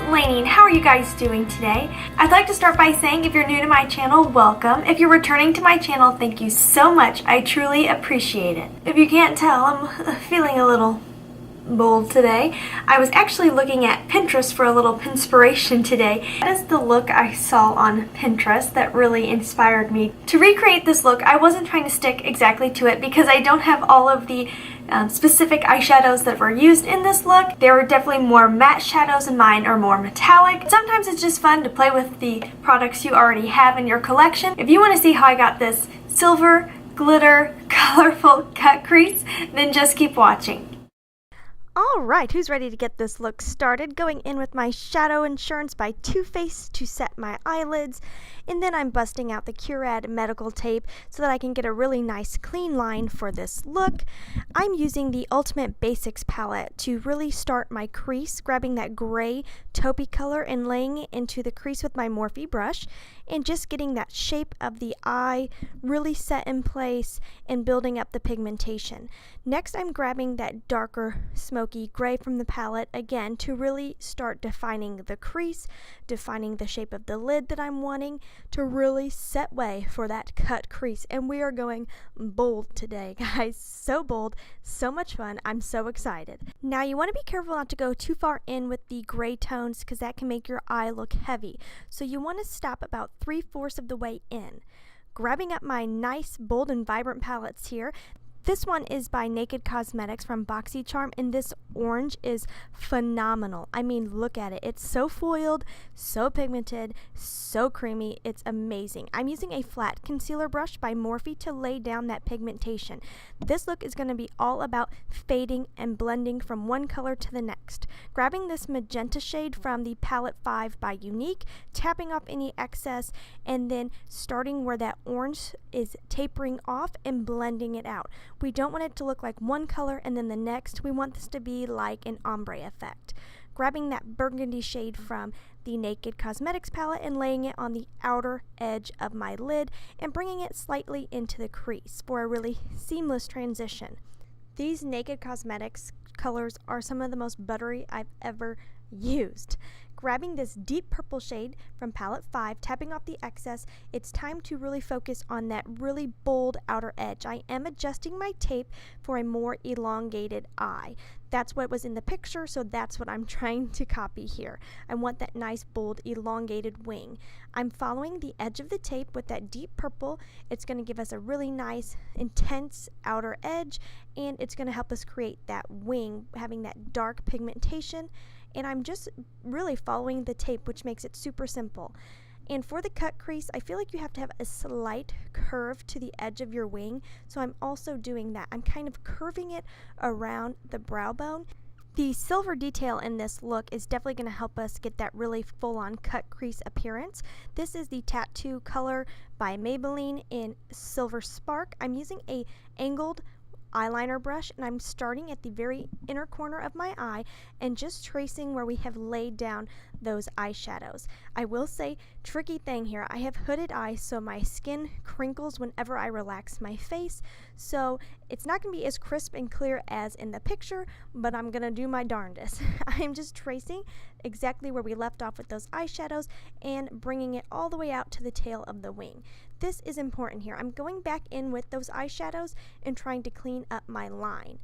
Laynie, and how are you guys doing today? I'd like to start by saying if you're new to my channel, welcome. If you're returning to my channel, thank you so much. I truly appreciate it. If you can't tell, I'm feeling a little bold today. I was actually looking at Pinterest for a little inspiration today. That is the look I saw on Pinterest that really inspired me. To recreate this look, I wasn't trying to stick exactly to it because I don't have all of the specific eyeshadows that were used in this look. There were definitely more matte shadows and mine are more metallic. Sometimes it's just fun to play with the products you already have in your collection. If you want to see how I got this silver, glitter, colorful cut crease, then just keep watching. Alright, who's ready to get this look started? Going in with my Shadow Insurance by Too Faced to set my eyelids, and then I'm busting out the Curad medical tape so that I can get a really nice clean line for this look. I'm using the Ultimate Basics palette to really start my crease, grabbing that gray taupey color and laying it into the crease with my Morphe brush, and just getting that shape of the eye really set in place and building up the pigmentation. Next, I'm grabbing that darker smoky gray from the palette again to really start defining the crease, defining the shape of the lid that I'm wanting to really set way for that cut crease. And we are going bold today, guys. So bold, so much fun. I'm so excited. Now you want to be careful not to go too far in with the gray tones because that can make your eye look heavy. So you want to stop about 3/4 of the way in. Grabbing up my nice bold and vibrant palettes here. This one is by Naked Cosmetics from BoxyCharm, and this orange is phenomenal. I mean, look at it. It's so foiled, so pigmented, so creamy. It's amazing. I'm using a flat concealer brush by Morphe to lay down that pigmentation. This look is going to be all about fading and blending from one color to the next. Grabbing this magenta shade from the Palette 5 by Younique, tapping off any excess, and then starting where that orange is tapering off and blending it out. We don't want it to look like one color and then the next. We want this to be like an ombre effect. Grabbing that burgundy shade from the Naked Cosmetics palette and laying it on the outer edge of my lid and bringing it slightly into the crease for a really seamless transition. These Naked Cosmetics colors are some of the most buttery I've ever used. Grabbing this deep purple shade from Palette 5, tapping off the excess, it's time to really focus on that really bold outer edge. I am adjusting my tape for a more elongated eye. That's what was in the picture, so that's what I'm trying to copy here. I want that nice, bold, elongated wing. I'm following the edge of the tape with that deep purple. It's going to give us a really nice, intense outer edge, and it's going to help us create that wing, having that dark pigmentation. And I'm just really following the tape, which makes it super simple. And for the cut crease, I feel like you have to have a slight curve to the edge of your wing, so I'm also doing that. I'm kind of curving it around the brow bone. The silver detail in this look is definitely going to help us get that really full-on cut crease appearance. This is the Tattoo color by Maybelline in Silver Spark. I'm using a angled eyeliner brush, and I'm starting at the very inner corner of my eye and just tracing where we have laid down those eyeshadows. I will say, tricky thing here, I have hooded eyes, so my skin crinkles whenever I relax my face, so it's not going to be as crisp and clear as in the picture, but I'm going to do my darndest. I'm just tracing exactly where we left off with those eyeshadows and bringing it all the way out to the tail of the wing. This is important here. I'm going back in with those eyeshadows and trying to clean up my line.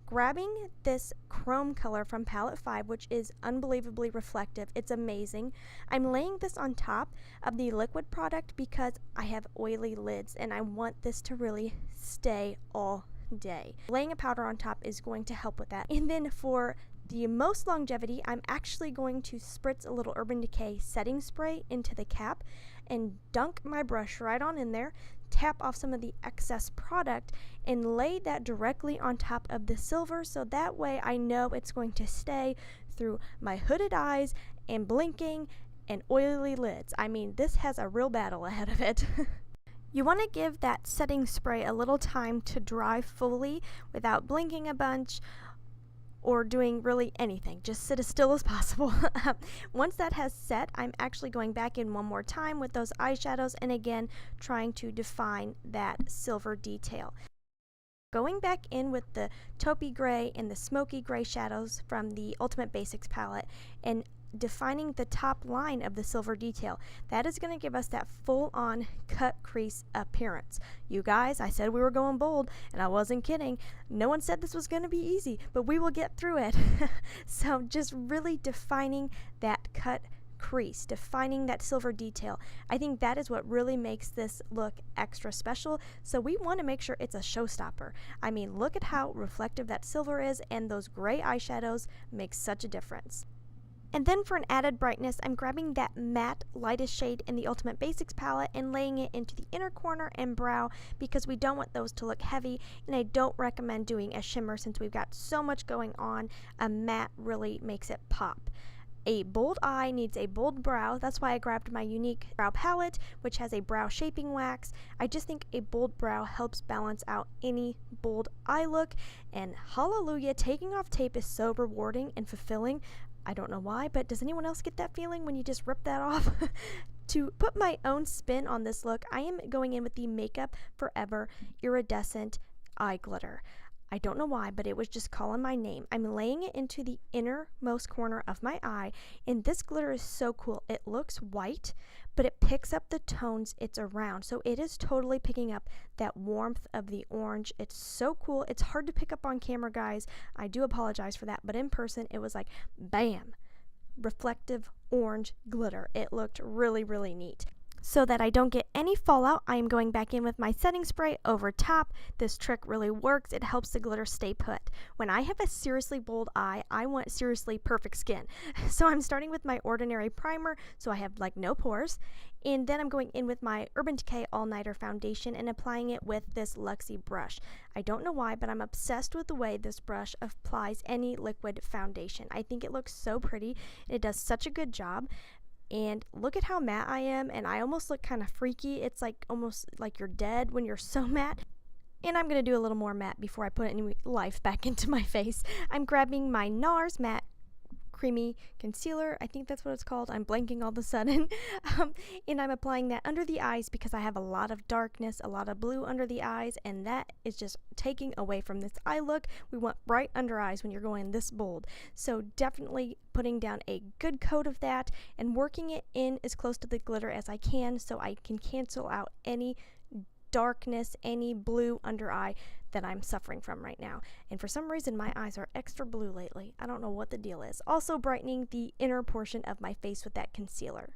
Grabbing this chrome color from Palette 5, which is unbelievably reflective. It's amazing. I'm laying this on top of the liquid product because I have oily lids and I want this to really stay all day. Laying a powder on top is going to help with that. And then for the most longevity, I'm actually going to spritz a little Urban Decay setting spray into the cap and dunk my brush right on in there, tap off some of the excess product, and lay that directly on top of the silver, so that way I know it's going to stay through my hooded eyes and blinking and oily lids. I mean, this has a real battle ahead of it. You want to give that setting spray a little time to dry fully without blinking a bunch or doing really anything. Just sit as still as possible. Once that has set, I'm actually going back in one more time with those eyeshadows and again trying to define that silver detail. Going back in with the taupey gray and the smoky gray shadows from the Ultimate Basics palette and defining the top line of the silver detail. That is going to give us that full-on cut crease appearance. You guys, I said we were going bold, and I wasn't kidding. No one said this was going to be easy, but we will get through it. So just really defining that cut crease, defining that silver detail. I think that is what really makes this look extra special. So we want to make sure it's a showstopper. I mean, look at how reflective that silver is, and those gray eyeshadows make such a difference. And then for an added brightness, I'm grabbing that matte lightest shade in the Ultimate Basics palette and laying it into the inner corner and brow because we don't want those to look heavy, and I don't recommend doing a shimmer since we've got so much going on. A matte really makes it pop. A bold eye needs a bold brow. That's why I grabbed my Younique brow palette, which has a brow shaping wax. I just think a bold brow helps balance out any bold eye look. And hallelujah, taking off tape is so rewarding and fulfilling. I don't know why, but does anyone else get that feeling when you just rip that off? To put my own spin on this look, I am going in with the Makeup Forever Iridescent Eye Glitter. I don't know why, but it was just calling my name. I'm laying it into the innermost corner of my eye, and this glitter is so cool. It looks white, but it picks up the tones it's around, so it is totally picking up that warmth of the orange. It's so cool. It's hard to pick up on camera, guys. I do apologize for that, but in person, it was like, bam, reflective orange glitter. It looked really, really neat. So that I don't get any fallout, I am going back in with my setting spray over top. This trick really works. It helps the glitter stay put. When I have a seriously bold eye, I want seriously perfect skin. So I'm starting with my Ordinary primer, so I have like no pores. And then I'm going in with my Urban Decay All Nighter foundation and applying it with this Luxie brush. I don't know why, but I'm obsessed with the way this brush applies any liquid foundation. I think it looks so pretty. It does such a good job. And look at how matte I am, and I almost look kind of freaky. It's like almost like you're dead when you're so matte. And I'm going to do a little more matte before I put any life back into my face. I'm grabbing my NARS Matte Creamy Concealer. I think that's what it's called. I'm blanking all of a sudden. And I'm applying that under the eyes because I have a lot of darkness, a lot of blue under the eyes, and that is just taking away from this eye look. We want bright under eyes when you're going this bold. So definitely putting down a good coat of that and working it in as close to the glitter as I can so I can cancel out any darkness, any blue under eye that I'm suffering from right now. And for some reason my eyes are extra blue lately. I don't know what the deal is. Also brightening the inner portion of my face with that concealer.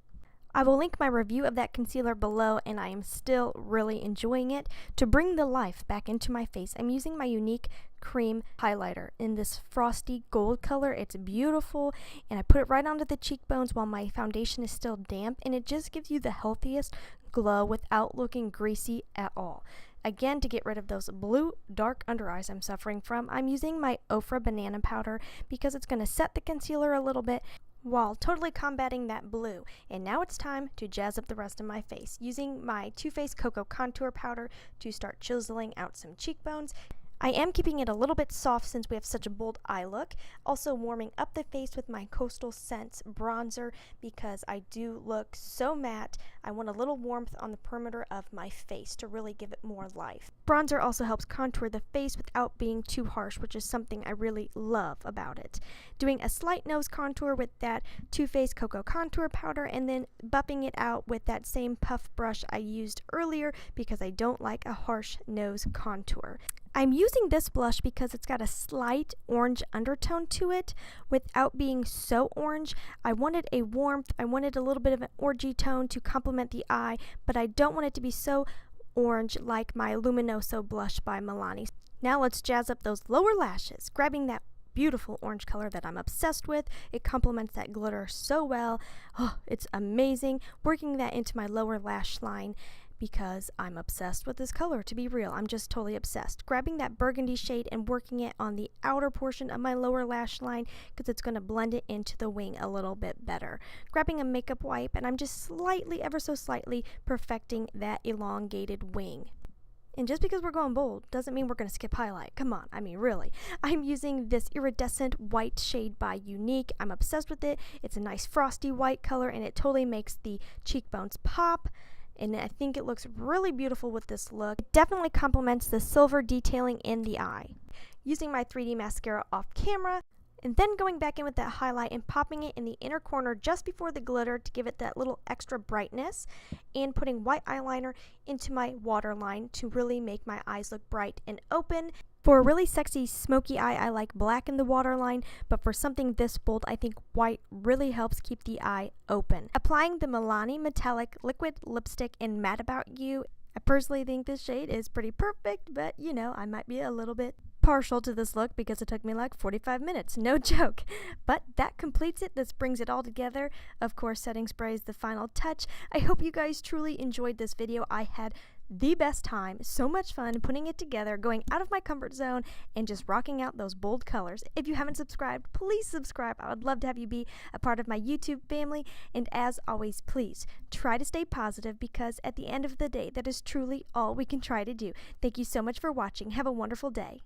I will link my review of that concealer below, and I am still really enjoying it. To bring the life back into my face, I'm using my Younique cream highlighter in this frosty gold color. It's beautiful, and I put it right onto the cheekbones while my foundation is still damp, and it just gives you the healthiest glow without looking greasy at all. Again, to get rid of those blue dark under eyes I'm suffering from, I'm using my Ofra banana powder because it's going to set the concealer a little bit while totally combating that blue. And now it's time to jazz up the rest of my face using my Too Faced Cocoa Contour Powder to start chiseling out some cheekbones. I am keeping it a little bit soft since we have such a bold eye look. Also warming up the face with my Coastal Scents bronzer because I do look so matte. I want a little warmth on the perimeter of my face to really give it more life. Bronzer also helps contour the face without being too harsh, which is something I really love about it. Doing a slight nose contour with that Too Faced Cocoa Contour Powder and then buffing it out with that same puff brush I used earlier because I don't like a harsh nose contour. I'm using this blush because it's got a slight orange undertone to it without being so orange. I wanted a warmth, I wanted a little bit of an orangey tone to complement the eye, but I don't want it to be so orange like my Luminoso blush by Milani. Now let's jazz up those lower lashes, grabbing that beautiful orange color that I'm obsessed with. It complements that glitter so well. Oh, it's amazing. Working that into my lower lash line because I'm obsessed with this color, to be real. I'm just totally obsessed. Grabbing that burgundy shade and working it on the outer portion of my lower lash line because it's going to blend it into the wing a little bit better. Grabbing a makeup wipe, and I'm just slightly, ever so slightly, perfecting that elongated wing. And just because we're going bold doesn't mean we're going to skip highlight. Come on, I mean really. I'm using this iridescent white shade by Younique. I'm obsessed with it. It's a nice frosty white color and it totally makes the cheekbones pop. And I think it looks really beautiful with this look. It definitely complements the silver detailing in the eye. Using my 3D mascara off camera, And then going back in with that highlight and popping it in the inner corner just before the glitter to give it that little extra brightness, and putting white eyeliner into my waterline to really make my eyes look bright and open. For a really sexy smoky eye, I like black in the waterline, but for something this bold, I think white really helps keep the eye open. Applying the Milani Metallic Liquid Lipstick in Mad About You. I personally think this shade is pretty perfect, but you know, I might be a little bit partial to this look because it took me like 45 minutes, no joke. But that completes it. This brings it all together. Of course, setting spray is the final touch. I hope you guys truly enjoyed this video. I had the best time, so much fun putting it together, going out of my comfort zone and just rocking out those bold colors. If you haven't subscribed, please subscribe. I would love to have you be a part of my YouTube family. And as always, please try to stay positive, because at the end of the day, that is truly all we can try to do. Thank you so much for watching. Have a wonderful day.